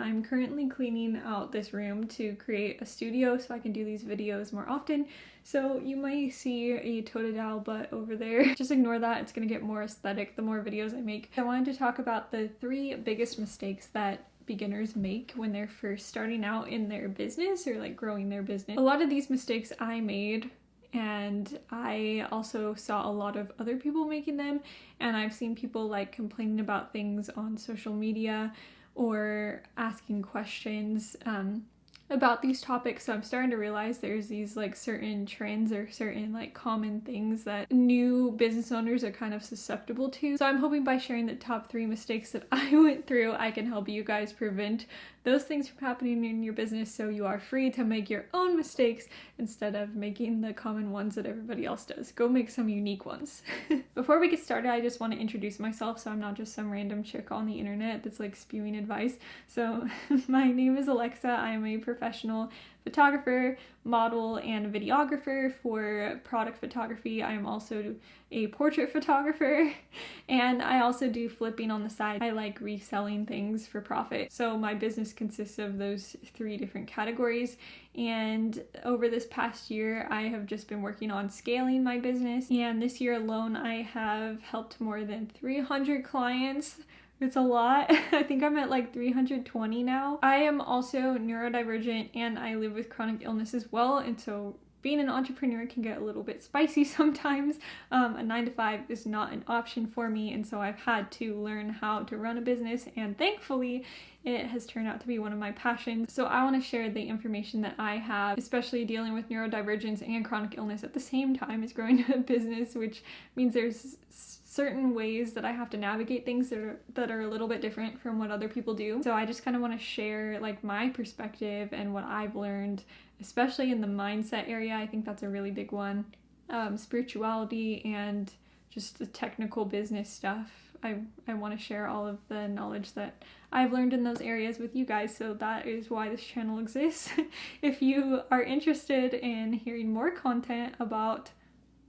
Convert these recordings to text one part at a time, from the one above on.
I'm currently cleaning out this room to create a studio so I can do these videos more often. So you might see a Totodile butt over there. Just ignore that, it's gonna get more aesthetic the more videos I make. I wanted to talk about the 3 biggest mistakes that beginners make when they're first starting out in their business or like growing their business. A lot of these mistakes I made, and I also saw a lot of other people making them, and I've seen people like complaining about things on social media or asking questions about these topics. So I'm starting to realize there's these like certain trends or certain like common things that new business owners are kind of susceptible to. So I'm hoping by sharing the top 3 mistakes that I went through, I can help you guys prevent those things from happening in your business, so you are free to make your own mistakes instead of making the common ones that everybody else does. Go make some unique ones. Before we get started, I just want to introduce myself so I'm not just some random chick on the internet that's like spewing advice. So my name is Alexa. I am a professional photographer, model, and videographer for product photography. I am also a portrait photographer, and I also do flipping on the side. I like reselling things for profit. So my business consists of those 3 different categories, and over this past year I have just been working on scaling my business, and this year alone I have helped more than 300 clients. It's a lot. I think I'm at like 320 now. I am also neurodivergent and I live with chronic illness as well, and so being an entrepreneur can get a little bit spicy sometimes. A 9-to-5 is not an option for me, and so I've had to learn how to run a business, and thankfully it has turned out to be one of my passions. So I want to share the information that I have, especially dealing with neurodivergence and chronic illness at the same time as growing a business, which means there's certain ways that I have to navigate things that are a little bit different from what other people do. So I just kind of want to share like my perspective and what I've learned, especially in the mindset area. I think that's a really big one. Spirituality and just the technical business stuff. I want to share all of the knowledge that I've learned in those areas with you guys, so that is why this channel exists. If you are interested in hearing more content about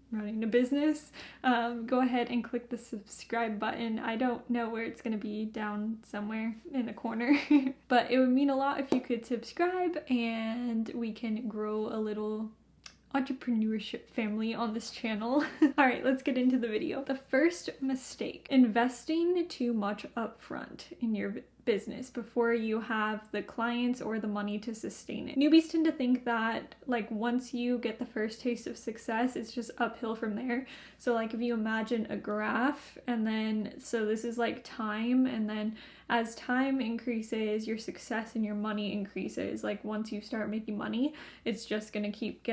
running a business, go ahead and click the subscribe button. I don't know where it's going to be, down somewhere in a corner, but it would mean a lot if you could subscribe, and we can grow a little entrepreneurship family on this channel. All right, let's get into the video. The first mistake: investing too much upfront in your business before you have the clients or the money to sustain it. Newbies tend to think that like once you get the first taste of success, it's just uphill from there. So like if you imagine a graph, and then so this is like time, and then as time increases, your success and your money increases. Like once you start making money, it's just gonna keep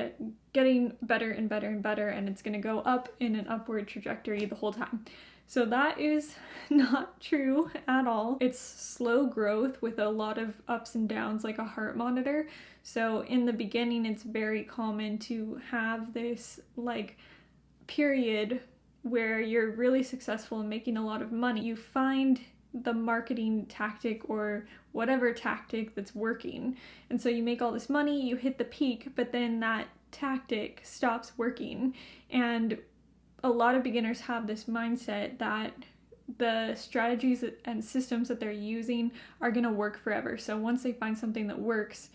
getting better and better and better, and it's gonna go up in an upward trajectory the whole time. So that is not true at all. It's slow growth with a lot of ups and downs, like a heart monitor. So in the beginning, it's very common to have this like period where you're really successful in making a lot of money. You find the marketing tactic or whatever tactic that's working, and so you make all this money, you hit the peak, but then that tactic stops working. And a lot of beginners have this mindset that the strategies and systems that they're using are going to work forever. So once they find something that works,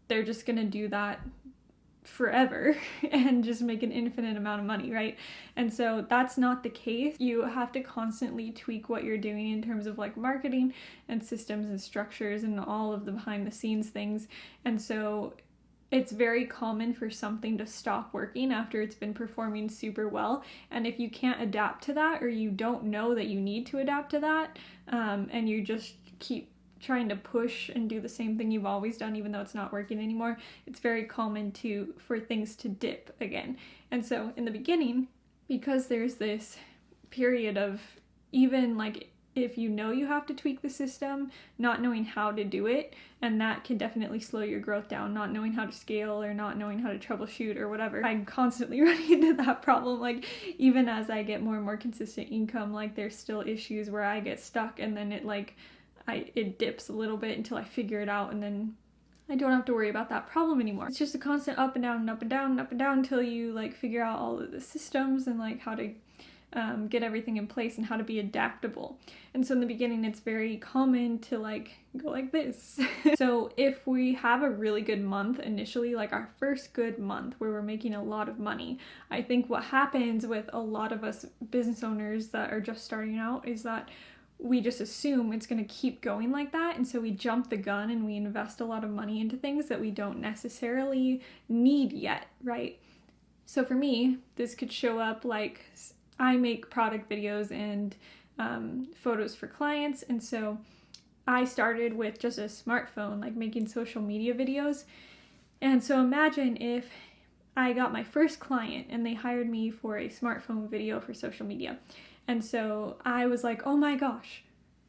they're just going to do that forever and just make an infinite amount of money, right? And so that's not the case. You have to constantly tweak what you're doing in terms of like marketing and systems and structures and all of the behind the scenes things. And so it's very common for something to stop working after it's been performing super well. And if you can't adapt to that, or you don't know that you need to adapt to that, and you just keep trying to push and do the same thing you've always done even though it's not working anymore, it's very common for things to dip again. And so in the beginning, because there's this period of, even like if you know you have to tweak the system, not knowing how to do it, and that can definitely slow your growth down, not knowing how to scale or not knowing how to troubleshoot or whatever. I'm constantly running into that problem. Like even as I get more and more consistent income, like there's still issues where I get stuck, and then it dips a little bit until I figure it out, and then I don't have to worry about that problem anymore. It's just a constant up and down and up and down and up and down until you like figure out all of the systems and like how to get everything in place and how to be adaptable. And so in the beginning, it's very common to like go like this. So if we have a really good month initially, like our first good month where we're making a lot of money, I think what happens with a lot of us business owners that are just starting out is that we just assume it's going to keep going like that. And so we jump the gun and we invest a lot of money into things that we don't necessarily need yet, right? So for me, this could show up like I make product videos and photos for clients. And so I started with just a smartphone, like making social media videos. And so imagine if I got my first client and they hired me for a smartphone video for social media. And so I was like, oh my gosh,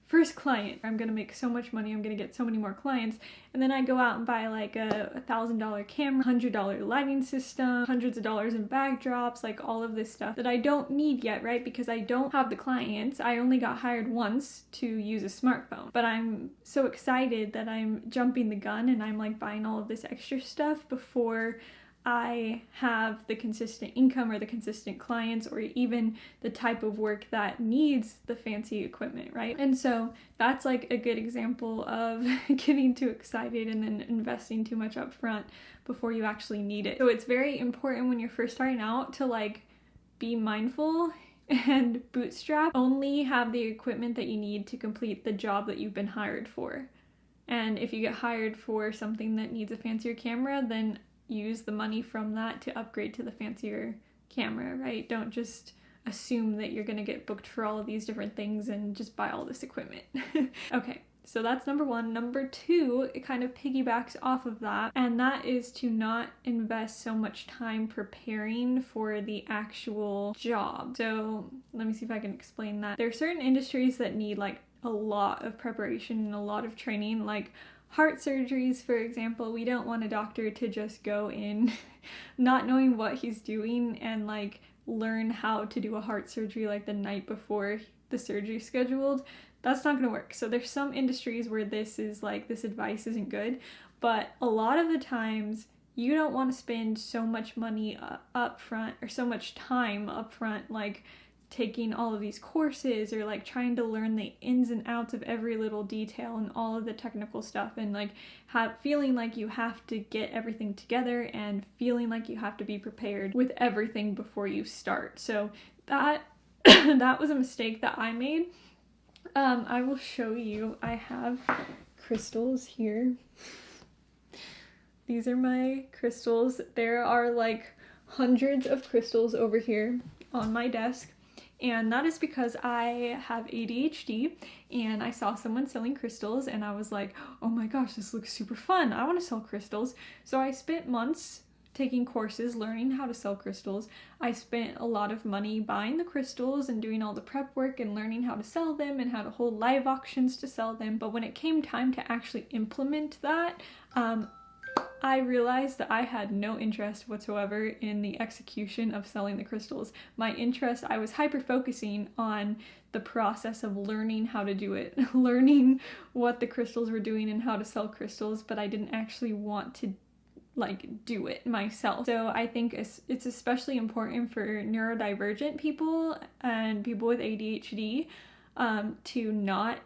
first client, I'm gonna make so much money, I'm gonna get so many more clients. And then I go out and buy like a $1,000 camera, $100 lighting system, hundreds of dollars in backdrops, like all of this stuff that I don't need yet, right? Because I don't have the clients. I only got hired once to use a smartphone. But I'm so excited that I'm jumping the gun and I'm like buying all of this extra stuff before I have the consistent income or the consistent clients or even the type of work that needs the fancy equipment, right? And so that's like a good example of getting too excited and then investing too much up front before you actually need it. So it's very important when you're first starting out to like be mindful and bootstrap. Only have the equipment that you need to complete the job that you've been hired for. And if you get hired for something that needs a fancier camera, then use the money from that to upgrade to the fancier camera, right? Don't just assume that you're gonna get booked for all of these different things and just buy all this equipment. Okay, so that's number one. Number two, it kind of piggybacks off of that, and that is to not invest so much time preparing for the actual job. So let me see if I can explain that. There are certain industries that need like a lot of preparation and a lot of training, like heart surgeries, for example. We don't want a doctor to just go in not knowing what he's doing and like learn how to do a heart surgery like the night before the surgery scheduled. That's not going to work. So there's some industries where this is like, this advice isn't good, but a lot of the times you don't want to spend so much money up front or so much time up front, like taking all of these courses or like trying to learn the ins and outs of every little detail and all of the technical stuff and like feeling like you have to get everything together and feeling like you have to be prepared with everything before you start. So that that was a mistake that I made. I will show you. I have crystals here. These are my crystals. There are like hundreds of crystals over here on my desk. And that is because I have ADHD and I saw someone selling crystals and I was like, oh my gosh, this looks super fun. I want to sell crystals. So I spent months taking courses, learning how to sell crystals. I spent a lot of money buying the crystals and doing all the prep work and learning how to sell them and how to hold live auctions to sell them. But when it came time to actually implement that, I realized that I had no interest whatsoever in the execution of selling the crystals. My interest, I was hyper-focusing on the process of learning how to do it, learning what the crystals were doing and how to sell crystals, but I didn't actually want to like do it myself. So I think it's especially important for neurodivergent people and people with ADHD to not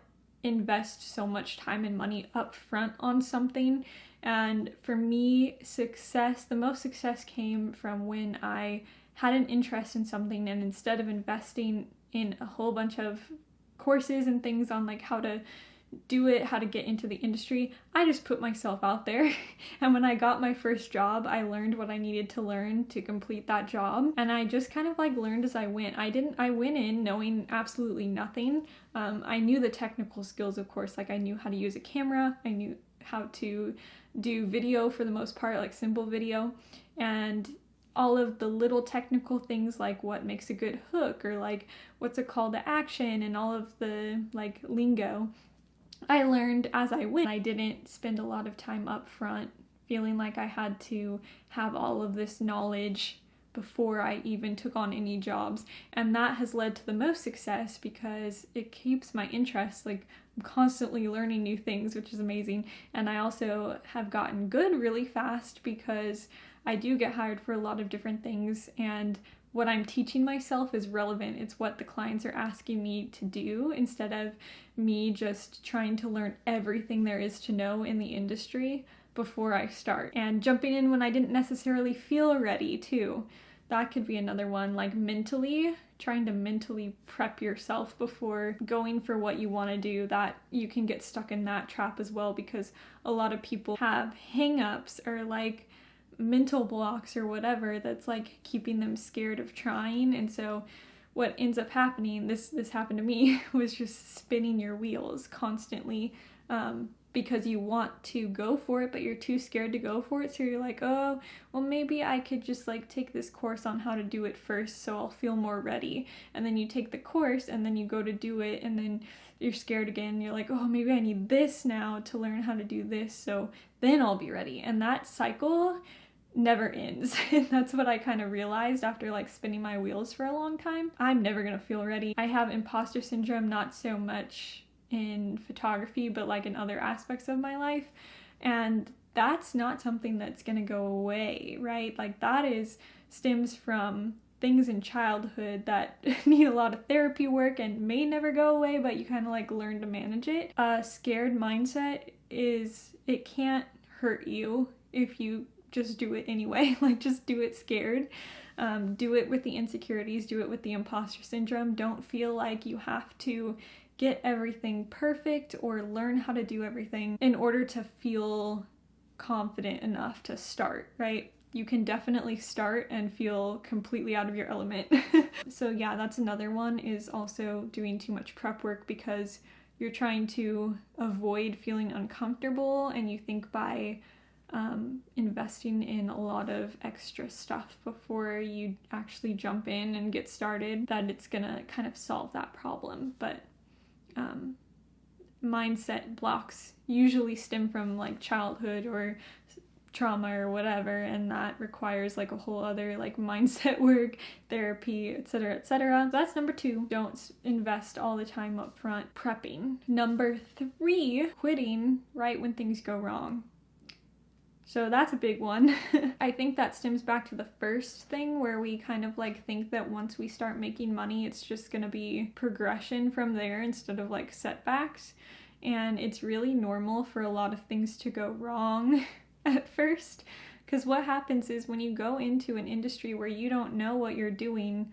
invest so much time and money up front on something. And for me, the most success came from when I had an interest in something and instead of investing in a whole bunch of courses and things on like how to do it, how to get into the industry, I just put myself out there. And when I got my first job, I learned what I needed to learn to complete that job. And I just kind of like learned as I went. I went in knowing absolutely nothing. I knew the technical skills, of course, like I knew how to use a camera. I knew how to do video for the most part, like simple video, and all of the little technical things like what makes a good hook or like what's a call to action and all of the like lingo. I learned as I went. I didn't spend a lot of time up front feeling like I had to have all of this knowledge before I even took on any jobs. And that has led to the most success because it keeps my interest. Like I'm constantly learning new things, which is amazing. And I also have gotten good really fast because I do get hired for a lot of different things. And what I'm teaching myself is relevant. It's what the clients are asking me to do, instead of me just trying to learn everything there is to know in the industry before I start. And jumping in when I didn't necessarily feel ready too. That could be another one, like mentally, trying to mentally prep yourself before going for what you want to do. That you can get stuck in that trap as well, because a lot of people have hang-ups or like mental blocks or whatever that's like keeping them scared of trying. And so what ends up happening, this happened to me, was just spinning your wheels constantly, because you want to go for it, but you're too scared to go for it. So you're like, oh, well, maybe I could just like take this course on how to do it first, so I'll feel more ready. And then you take the course and then you go to do it, and then you're scared again. You're like, oh, maybe I need this now to learn how to do this, so then I'll be ready. And that cycle never ends. And that's what I kind of realized after like spinning my wheels for a long time. I'm never gonna feel ready. I have imposter syndrome, not so much in photography, but like in other aspects of my life. And that's not something that's gonna go away, right? Like that stems from things in childhood that need a lot of therapy work and may never go away, but you kind of like learn to manage it. A scared mindset it can't hurt you if you just do it anyway. Like just do it scared. Do it with the insecurities, do it with the imposter syndrome. Don't feel like you have to get everything perfect or learn how to do everything in order to feel confident enough to start, right? You can definitely start and feel completely out of your element. So yeah, that's another one, is also doing too much prep work because you're trying to avoid feeling uncomfortable, and you think by investing in a lot of extra stuff before you actually jump in and get started, that it's gonna kind of solve that problem. But mindset blocks usually stem from like childhood or trauma or whatever, and that requires like a whole other like mindset work, therapy, etc., etc. That's number 2. Don't invest all the time up front prepping. Number 3, quitting right when things go wrong. So that's a big one. I think that stems back to the first thing, where we kind of like think that once we start making money, it's just gonna be progression from there instead of like setbacks. And it's really normal for a lot of things to go wrong at first, because what happens is when you go into an industry where you don't know what you're doing,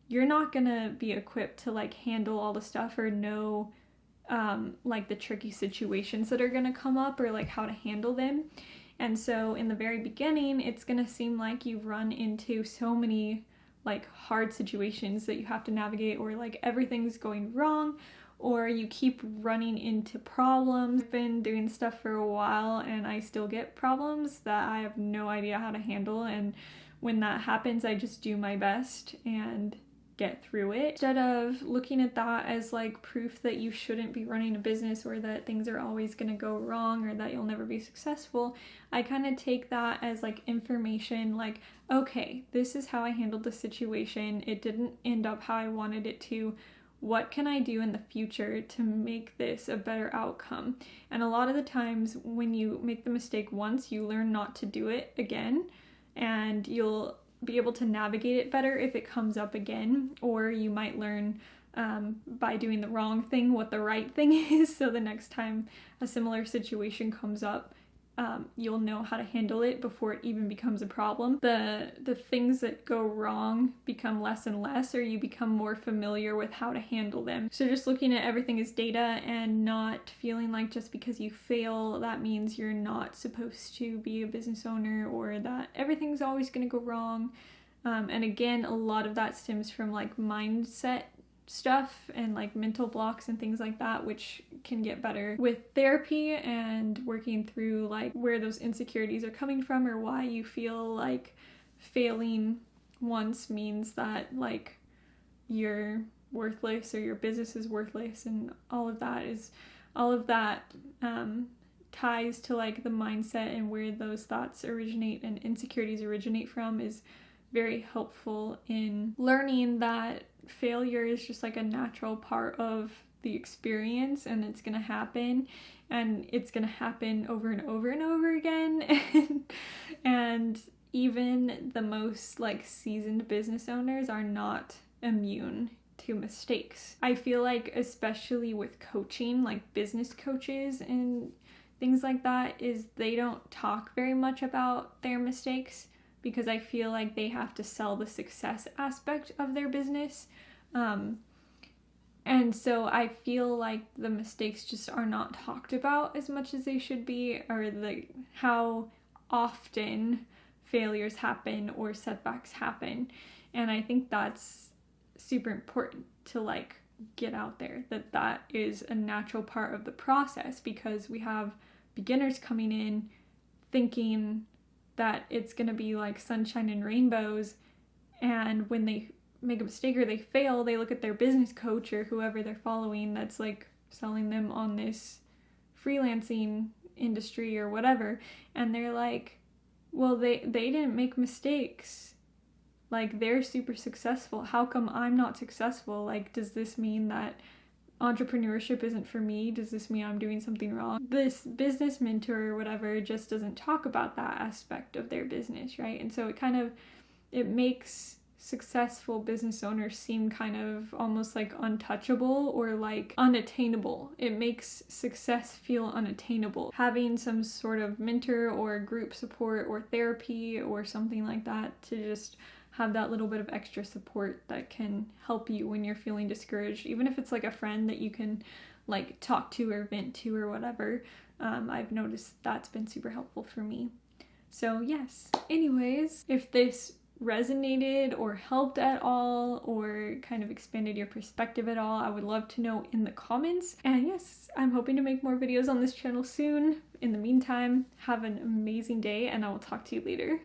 you're not gonna be equipped to like handle all the stuff or know like the tricky situations that are gonna come up or like how to handle them. And so in the very beginning, it's gonna seem like you've run into so many like hard situations that you have to navigate, or like everything's going wrong, or you keep running into problems. I've been doing stuff for a while and I still get problems that I have no idea how to handle. And when that happens, I just do my best and get through it. Instead of looking at that as like proof that you shouldn't be running a business, or that things are always going to go wrong, or that you'll never be successful, I kind of take that as like information, like, okay, this is how I handled the situation. It didn't end up how I wanted it to. What can I do in the future to make this a better outcome? And a lot of the times when you make the mistake once, you learn not to do it again, and you'll be able to navigate it better if it comes up again. Or you might learn by doing the wrong thing what the right thing is, so the next time a similar situation comes up, you'll know how to handle it before it even becomes a problem. The things that go wrong become less and less, or you become more familiar with how to handle them. So just looking at everything as data, and not feeling like just because you fail, that means you're not supposed to be a business owner, or that everything's always going to go wrong. And again, a lot of that stems from like mindset stuff and like mental blocks and things like that, which can get better with therapy and working through like where those insecurities are coming from, or why you feel like failing once means that like you're worthless or your business is worthless. And all of that ties to like the mindset and where those thoughts originate and insecurities originate from, is very helpful in learning that failure is just like a natural part of the experience, and it's gonna happen, and it's gonna happen over and over and over again. And even the most like seasoned business owners are not immune to mistakes. I feel like especially with coaching, like business coaches and things like that, is they don't talk very much about their mistakes because I feel like they have to sell the success aspect of their business. And so I feel like the mistakes just are not talked about as much as they should be, or like how often failures happen or setbacks happen. And I think that's super important to like get out there, that that is a natural part of the process, because we have beginners coming in thinking that it's going to be like sunshine and rainbows, and when they make a mistake or they fail, they look at their business coach or whoever they're following that's like selling them on this freelancing industry or whatever, and they're like, well, they didn't make mistakes, like they're super successful, how come I'm not successful? Like, does this mean that entrepreneurship isn't for me? Does this mean I'm doing something wrong? This business mentor or whatever just doesn't talk about that aspect of their business, right? And so it makes successful business owners seem kind of almost like untouchable or like unattainable. It makes success feel unattainable. Having some sort of mentor or group support or therapy or something like that to just have that little bit of extra support that can help you when you're feeling discouraged, even if it's like a friend that you can like talk to or vent to or whatever. I've noticed that's been super helpful for me. So yes, anyways, if this resonated or helped at all or kind of expanded your perspective at all, I would love to know in the comments. And yes, I'm hoping to make more videos on this channel soon. In the meantime, have an amazing day and I will talk to you later.